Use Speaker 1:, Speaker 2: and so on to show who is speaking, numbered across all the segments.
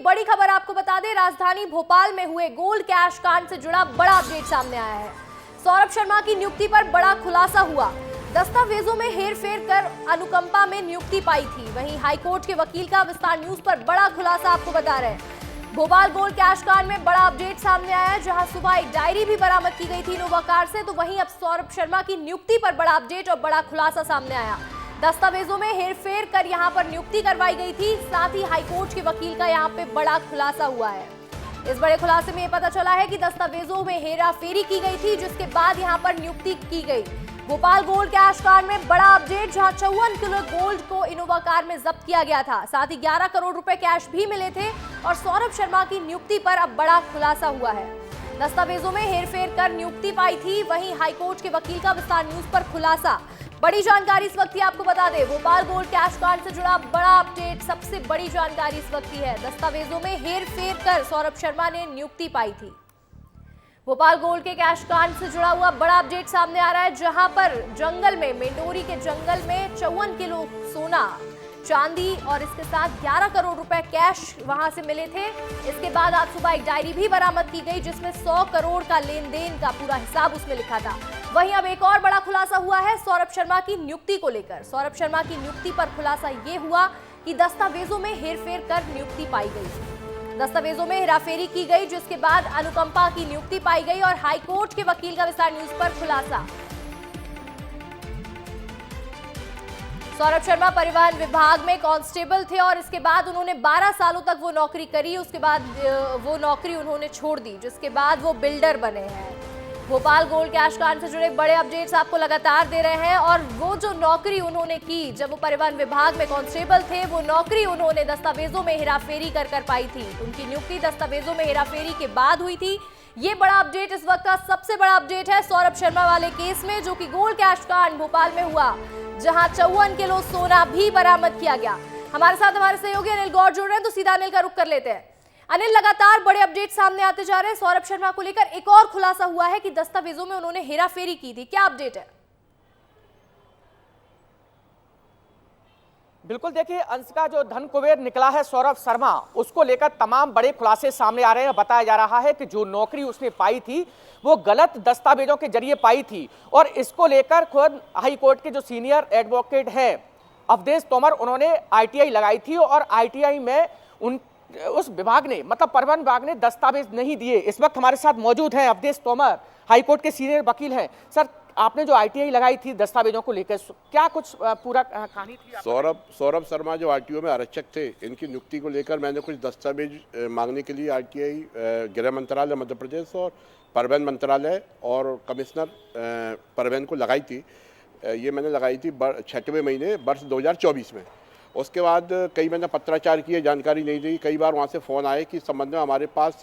Speaker 1: बड़ी खबर आपको बता दें, राजधानी भोपाल में हुए गोल्ड कैश कांड से जुड़ा बड़ा अपडेट सामने आया है। सौरभ शर्मा की नियुक्ति पर बड़ा खुलासा हुआ। दस्तावेजों में हेरफेर कर अनुकंपा में नियुक्ति पाई थी। वहीं हाईकोर्ट के वकील का विस्तार न्यूज पर बड़ा खुलासा आपको बता रहे हैं। भोपाल गोल्ड कैश कांड में बड़ा अपडेट सामने आया है, जहां सुबह एक डायरी भी बरामद की गई थी इनोवा कार से। तो वहीं अब सौरभ शर्मा की नियुक्ति पर बड़ा अपडेट और बड़ा खुलासा सामने आया। दस्तावेजों में हेरफेर कर यहां पर नियुक्ति करवाई गई थी। साथ ही हाईकोर्ट के वकील का यहां पे बड़ा खुलासा हुआ है। इस बड़े खुलासे में यह पता चला है कि दस्तावेजों में हेराफेरी की गई थी, जिसके बाद यहां पर नियुक्ति की गई। भोपाल गोल्ड कैश कांड में बड़ा अपडेट, जहां 54 किलो गोल्ड को इनोवा कार में जब्त किया गया था। साथ ही 11 करोड़ रुपए कैश भी मिले थे और सौरभ शर्मा की नियुक्ति पर अब बड़ा खुलासा हुआ है। दस्तावेजों में हेरफेर कर नियुक्ति पाई थी। वहीं हाईकोर्ट के वकील का विस्तार न्यूज पर खुलासा। बड़ी जानकारी इस वक्त ही आपको बता दें, भोपाल गोल्ड कैश कांड से जुड़ा बड़ा अपडेट, सबसे बड़ी जानकारी इस वक्त ही है। दस्तावेजों में हेरफेर कर सौरभ शर्मा ने नियुक्ति पाई थी। भोपाल गोल्ड के कैश कांड से जुड़ा हुआ बड़ा अपडेट सामने आ रहा है, जहां पर जंगल में, मेंडोरी के जंगल में 54 किलो सोना, चांदी और इसके साथ 11 करोड़ रुपए कैश वहां से मिले थे। इसके बाद आज सुबह एक डायरी भी बरामद की गई, जिसमें 100 करोड़ का लेन देन का पूरा हिसाब उसमें लिखा था। वहीं अब एक और बड़ा खुलासा हुआ है सौरभ शर्मा की नियुक्ति को लेकर। सौरभ शर्मा की नियुक्ति पर खुलासा ये हुआ कि दस्तावेजों में हेरफेर कर नियुक्ति पाई गई। दस्तावेजों में हेराफेरी की गई, जिसके बाद अनुकंपा की नियुक्ति पाई गई। और हाईकोर्ट के वकील का विस्तार न्यूज पर खुलासा। सौरभ शर्मा परिवहन विभाग में कांस्टेबल थे और इसके बाद उन्होंने 12 सालों तक वो नौकरी करी। उसके बाद वो नौकरी उन्होंने छोड़ दी, जिसके बाद वो बिल्डर बने हैं। भोपाल गोल्ड कैश कांड से जुड़े बड़े अपडेट्स आपको लगातार दे रहे हैं। और वो जो नौकरी उन्होंने की, जब वो परिवहन विभाग में कांस्टेबल थे, वो नौकरी उन्होंने दस्तावेजों में हेराफेरी कर पाई थी। उनकी नियुक्ति दस्तावेजों में हेराफेरी के बाद हुई थी। ये बड़ा अपडेट इस वक्त का सबसे बड़ा अपडेट है सौरभ शर्मा वाले केस में, जो कि गोल्ड कैश कांड भोपाल में हुआ, जहां 54 किलो सोना भी बरामद किया गया। हमारे साथ हमारे सहयोगी अनिल गौड़ जुड़ रहे हैं, तो सीधा अनिल का रुख कर लेते हैं। अनिल, लगातार बड़े अपडेट सामने आते जा रहे हैं। सौरभ शर्मा को लेकर एक और खुलासा हुआ है कि दस्तावेजों में उन्होंने हेराफेरी की थी। क्या अपडेट है?
Speaker 2: बिल्कुल, देखिए अंश का जो धन कुबेर निकला है सौरभ शर्मा, उसको लेकर तमाम बड़े खुलासे सामने आ रहे हैं। बताया जा रहा है कि जो नौकरी उसने पाई थी वो गलत दस्तावेजों के जरिए पाई थी। और इसको लेकर खुद हाई कोर्ट के जो सीनियर एडवोकेट हैं अवधेश तोमर, उन्होंने आईटीआई लगाई थी और आईटीआई में उस विभाग ने, मतलब परिवहन विभाग ने दस्तावेज नहीं दिए। इस वक्त हमारे साथ मौजूद हैं अवधेश तोमर, हाईकोर्ट के सीनियर वकील हैं। सर, आपने जो आईटीआई लगाई थी दस्तावेजों को लेकर, क्या कुछ पूरा कहानी थी?
Speaker 3: सौरभ शर्मा जो आरटीओ में आरक्षक थे, इनकी नियुक्ति को लेकर मैंने कुछ दस्तावेज मांगने के लिए आरटीआई, गृह मंत्रालय मध्य प्रदेश और परिवहन मंत्रालय और कमिश्नर परिवहन को लगाई थी। ये मैंने लगाई थी 6वें महीने वर्ष 2024 में। उसके बाद कई मैंने पत्राचार किए, जानकारी नहीं दी। कई बार वहाँ से फ़ोन आए कि इस संबंध में हमारे पास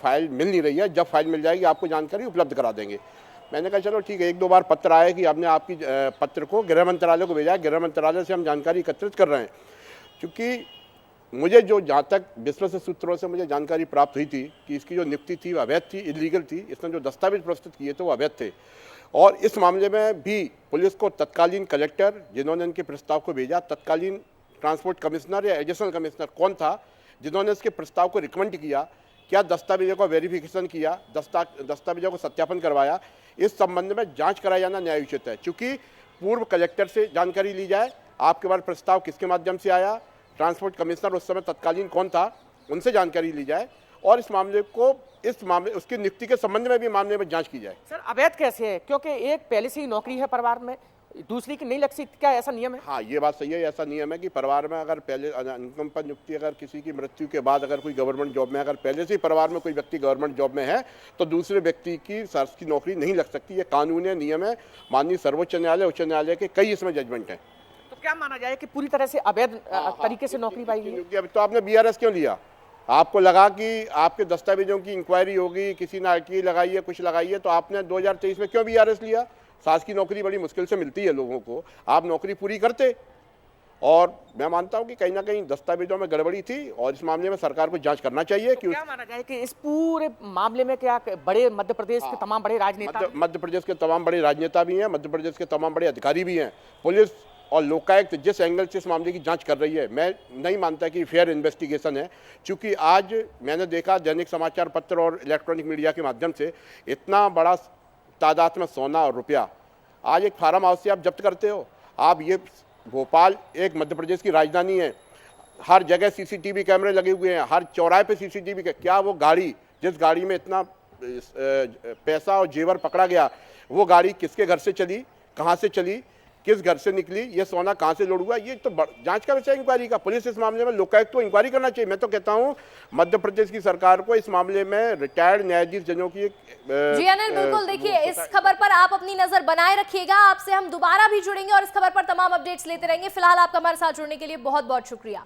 Speaker 3: फाइल मिल नहीं रही है, जब फाइल मिल जाएगी आपको जानकारी उपलब्ध करा देंगे। मैंने कहा चलो ठीक है। 1-2 बार पत्र आया कि हमने आपकी पत्र को गृह मंत्रालय को भेजा है, गृह मंत्रालय से हम जानकारी एकत्रित कर रहे हैं। क्योंकि मुझे जो, जहाँ तक विश्वसनीय सूत्रों से मुझे जानकारी प्राप्त हुई थी कि इसकी जो नियुक्ति थी वो अवैध थी, इलीगल थी। इसने जो दस्तावेज प्रस्तुत किए थे वो अवैध थे। और इस मामले में भी पुलिस को तत्कालीन कलेक्टर, जिन्होंने इनके प्रस्ताव को भेजा, तत्कालीन ट्रांसपोर्ट कमिश्नर या एडिशनल कमिश्नर कौन था जिन्होंने इसके प्रस्ताव को रिकमेंड किया, क्या दस्तावेजों का वेरिफिकेशन किया, दस्तावेजों को सत्यापन करवाया, इस संबंध में जांच कराया जाना न्याय उचित है। चूँकि पूर्व कलेक्टर से जानकारी ली जाए, आपके पास प्रस्ताव किसके माध्यम से आया, ट्रांसपोर्ट कमिश्नर उस समय तत्कालीन कौन था, उनसे जानकारी ली जाए और इस मामले को, इस मामले, उसकी नियुक्ति के संबंध में भी मामले में जांच की जाए।
Speaker 2: सर, अवैध कैसे है? क्योंकि एक पहले से ही नौकरी है परिवार में, दूसरी की नहीं लग सकती, क्या ऐसा नियम है?
Speaker 3: हाँ, ये बात सही है। ऐसा नियम है कि परिवार में अगर पहले अनुकंपा नियुक्ति, अगर किसी की मृत्यु के बाद अगर कोई गवर्नमेंट जॉब में, अगर पहले से ही परिवार में कोई व्यक्ति गवर्नमेंट जॉब में है, तो दूसरे व्यक्ति की सर्च की नौकरी नहीं लग सकती। ये कानून है, नियम है। माननीय सर्वोच्च न्यायालय, उच्च न्यायालय के कई इसमें जजमेंट हैं।
Speaker 2: तो क्या माना जाए कि पूरी तरह से अवैध तरीके से नौकरी पाई गई?
Speaker 3: अब तो आपने बीआरएस क्यों लिया? आपको लगा कि आपके दस्तावेजों की इंक्वायरी होगी, किसी ने आरटीआई लगाई है, कुछ लगाई है, तो आपने 2023 में क्यों बीआरएस लिया? शासकीय नौकरी बड़ी मुश्किल से मिलती है लोगों को, आप नौकरी पूरी करते। और मैं मानता हूं कि कहीं ना कहीं दस्तावेजों में गड़बड़ी थी और इस मामले में सरकार को जांच करना चाहिए।
Speaker 2: तो क्या माना जाए कि इस पूरे मामले में क्या बड़े मध्य प्रदेश के तमाम बड़े राजनेता,
Speaker 3: मध्य प्रदेश के तमाम बड़े राजनेता भी हैं, मध्य प्रदेश के तमाम बड़े अधिकारी भी हैं। पुलिस और लोकायुक्त जिस एंगल से इस मामले की जांच कर रही है, मैं नहीं मानता कि फेयर इन्वेस्टिगेशन है। क्योंकि आज मैंने देखा दैनिक समाचार पत्र और इलेक्ट्रॉनिक मीडिया के माध्यम से इतना बड़ा तादाद में सोना और रुपया आज एक फार्म हाउस से आप जब्त करते हो। आप ये भोपाल एक मध्य प्रदेश की राजधानी है, हर जगह सीसीटीवी कैमरे लगे हुए हैं, हर चौराहे पे सीसीटीवी। क्या वो गाड़ी, जिस गाड़ी में इतना पैसा और जेवर पकड़ा गया, वो गाड़ी किसके घर से चली, कहाँ से चली, किस घर से निकली, ये सोना कहाँ से लोड हुआ, ये तो जांच का विषय इंक्वायरी का। पुलिस इस मामले में लोकायुक्त को इंक्वायरी करना चाहिए। मैं तो कहता हूँ मध्य प्रदेश की सरकार को इस मामले में रिटायर्ड न्यायाधीश जजों की
Speaker 1: जी अनिल, बिल्कुल। देखिए, इस खबर पर आप अपनी नजर बनाए रखिएगा। आपसे हम दोबारा भी जुड़ेंगे और इस खबर पर तमाम अपडेट्स लेते रहेंगे। फिलहाल आपका हमारे साथ जुड़ने के लिए बहुत बहुत शुक्रिया।